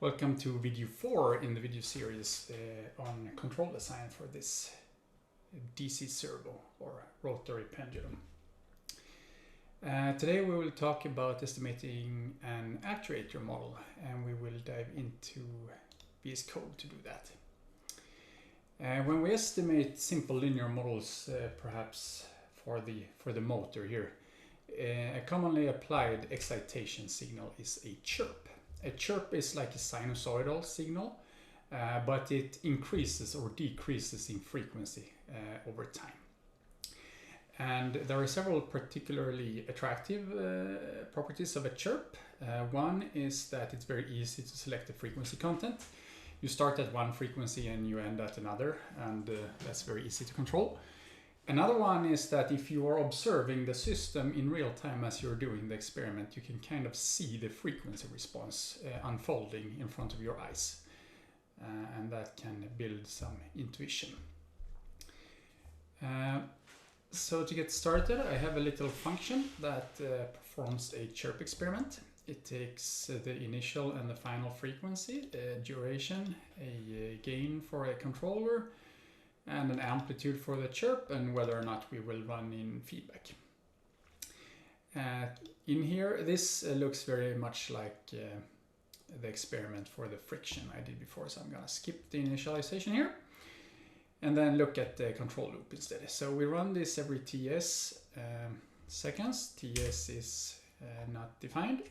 Welcome to video 4 in the video series on control design for this DC-servo or rotary pendulum. Today we will talk about estimating an actuator model, and we will dive into VS Code to do that. When we estimate simple linear models, perhaps for the motor here, a commonly applied excitation signal is a chirp. A chirp is like a sinusoidal signal, but it increases or decreases in frequency over time. And there are several particularly attractive properties of a chirp. One is that it's very easy to select the frequency content. You start at one frequency and you end at another, and that's very easy to control. Another one is that if you are observing the system in real time as you're doing the experiment, you can kind of see the frequency response unfolding in front of your eyes. And that can build some intuition. So to get started, I have a little function that performs a chirp experiment. It takes the initial and the final frequency, a duration, a gain for a controller, and an amplitude for the chirp, and whether or not we will run in feedback. In here, this looks very much like the experiment for the friction I did before, so I'm going to skip the initialization here and then look at the control loop instead. So we run this every TS seconds. TS is not defined,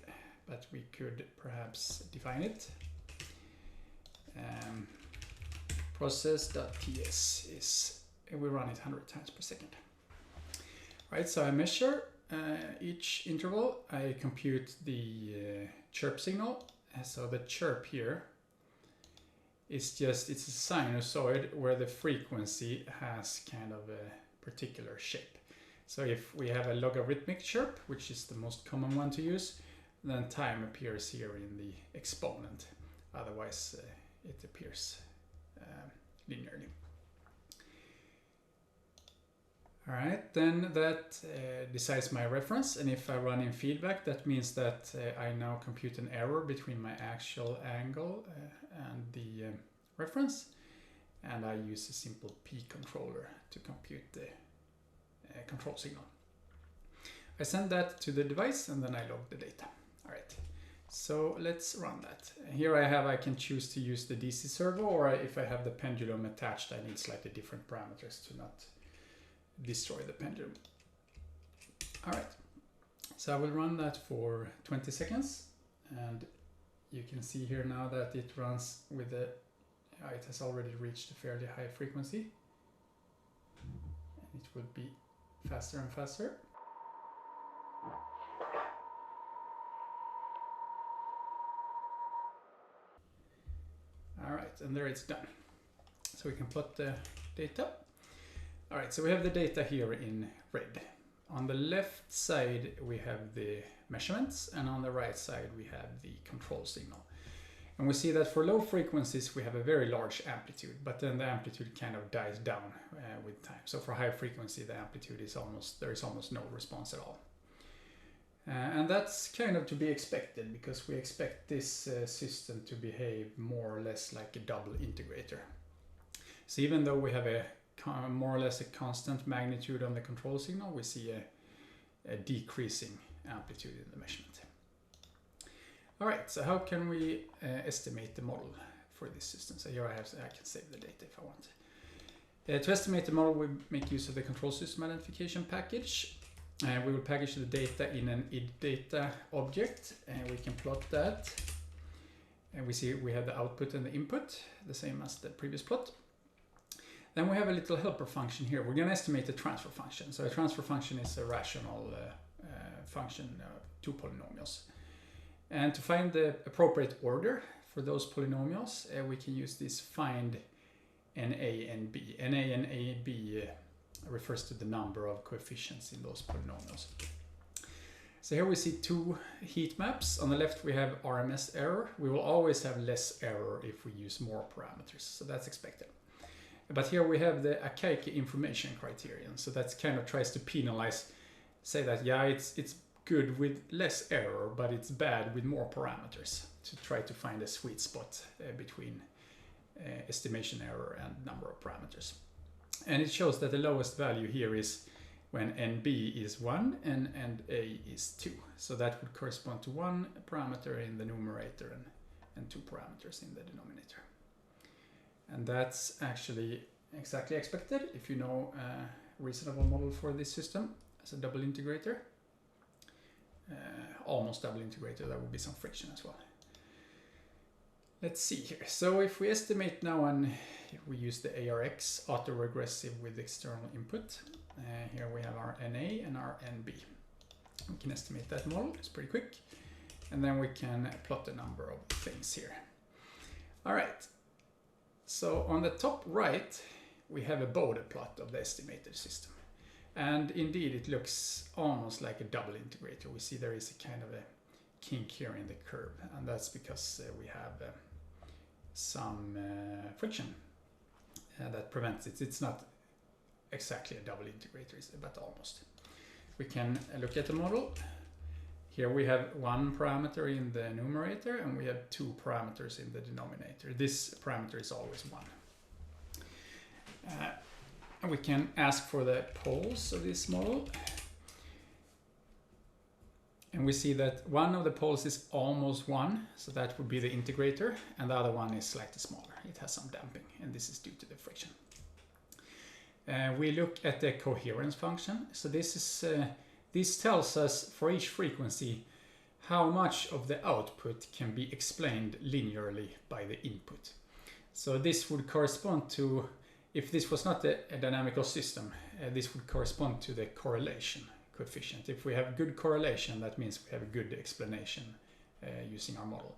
but we could perhaps define it. Process.ts is, we run it 100 times per second. Right, so I measure each interval, I compute the chirp signal. So the chirp here is it's a sinusoid where the frequency has kind of a particular shape. So if we have a logarithmic chirp, which is the most common one to use, then time appears here in the exponent. Otherwise, it appears linearly. All right, then that decides my reference, and if I run in feedback, that means that I now compute an error between my actual angle and the reference, and I use a simple P controller to compute the control signal. I send that to the device and then I log the data. All right. So let's run that. Here I can choose to use the DC-servo, or if I have the pendulum attached, I need slightly different parameters to not destroy the pendulum. All right, so I will run that for 20 seconds, and you can see here now that it runs with it has already reached a fairly high frequency, and it will be faster and faster. All right, and there it's done. So we can plot the data. All right, so we have the data here in red. On the left side, we have the measurements, and on the right side, we have the control signal. And we see that for low frequencies, we have a very large amplitude, but then the amplitude kind of dies down with time. So for high frequency, the amplitude is there is almost no response at all. And that's kind of to be expected, because we expect this system to behave more or less like a double integrator. So even though we have a more or less a constant magnitude on the control signal, we see a decreasing amplitude in the measurement. All right, so how can we estimate the model for this system? So here I can save the data if I want. To estimate the model, we make use of the control system identification package. We will package the data in an id-data object, and we can plot that. And we see we have the output and the input, the same as the previous plot. Then we have a little helper function here. We're going to estimate the transfer function. So a transfer function is a rational function of two polynomials. And to find the appropriate order for those polynomials, we can use this find NA and B. NA and AB refers to the number of coefficients in those polynomials. So here we see two heat maps. On the left we have RMS error. We will always have less error if we use more parameters, so that's expected. But here we have the Akaike information criterion, so that kind of tries to penalize, say that yeah, it's good with less error, but it's bad with more parameters. to try to find a sweet spot between estimation error and number of parameters. And it shows that the lowest value here is when NB is 1 and A is 2. So that would correspond to 1 parameter in the numerator and 2 parameters in the denominator. And that's actually exactly expected if you know a reasonable model for this system as a double integrator. Almost double integrator, there will be some friction as well. Let's see here. So if we estimate now, and we use the ARX autoregressive with external input. Here we have our NA and our NB. We can estimate that model, it's pretty quick. And then we can plot a number of things here. All right, so on the top right, we have a Bode plot of the estimated system. And indeed, it looks almost like a double integrator. We see there is a kind of a kink here in the curve, and that's because we have some friction that prevents it. It's not exactly a double integrator, but almost. We can look at the model. Here we have 1 parameter in the numerator, and we have 2 parameters in the denominator. This parameter is always 1. And we can ask for the poles of this model. And we see that one of the poles is almost 1, so that would be the integrator, and the other one is slightly smaller. It has some damping, and this is due to the friction. We look at the coherence function. So this tells us for each frequency how much of the output can be explained linearly by the input. So this would correspond to, if this was not a dynamical system, this would correspond to the correlation coefficient. If we have good correlation, that means we have a good explanation using our model.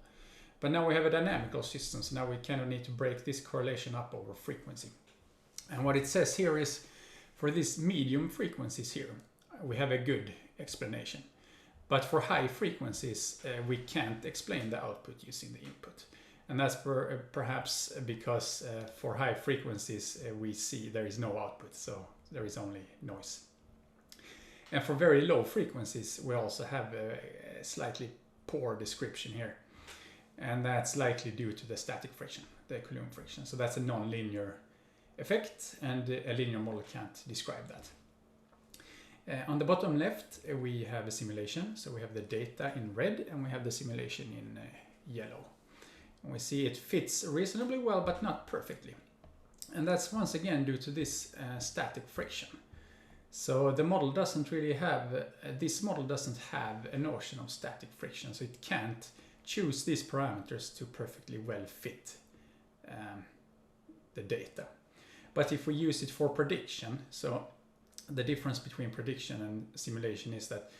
But now we have a dynamical system, so now we kind of need to break this correlation up over frequency. And what it says here is, for these medium frequencies here, we have a good explanation. But for high frequencies, we can't explain the output using the input. And that's perhaps because for high frequencies, we see there is no output, so there is only noise. And for very low frequencies, we also have a slightly poor description here. And that's likely due to the static friction, the Coulomb friction. So that's a non-linear effect, and a linear model can't describe that. On the bottom left, we have a simulation. So we have the data in red, and we have the simulation in yellow. And we see it fits reasonably well, but not perfectly. And that's once again due to this static friction. So the model doesn't really have, this model doesn't have a notion of static friction, so it can't choose these parameters to perfectly well fit the data. But if we use it for prediction, so the difference between prediction and simulation is that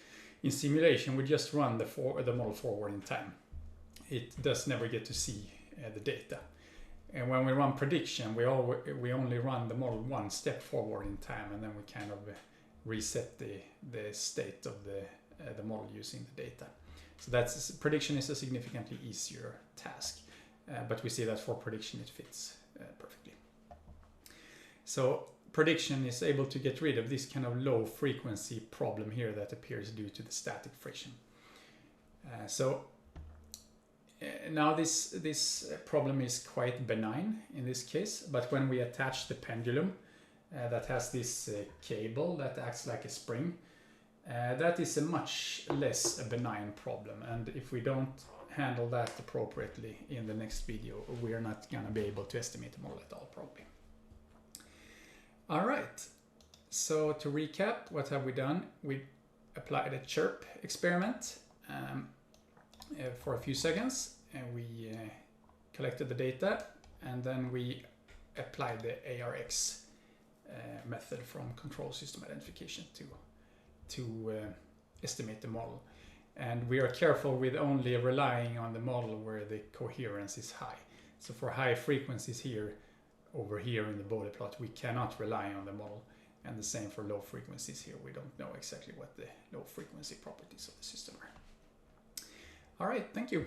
in simulation we just run the model forward in time. It does never get to see the data. And when we run prediction, we only run the model 1 step forward in time, and then we kind of reset the state of the model using the data. So prediction is a significantly easier task, but we see that for prediction it fits perfectly. So prediction is able to get rid of this kind of low frequency problem here that appears due to the static friction. Now this problem is quite benign in this case, but when we attach the pendulum that has this cable that acts like a spring, that is a much less benign problem, and if we don't handle that appropriately in the next video, we are not going to be able to estimate the model at all, probably. All right, so to recap, what have we done? We applied a Chirp experiment for a few seconds, and we collected the data, and then we applied the ARX method from control system identification to estimate the model. And we are careful with only relying on the model where the coherence is high. So for high frequencies here, over here in the Bode plot, we cannot rely on the model. And the same for low frequencies here. We don't know exactly what the low frequency properties of the system are. All right, thank you.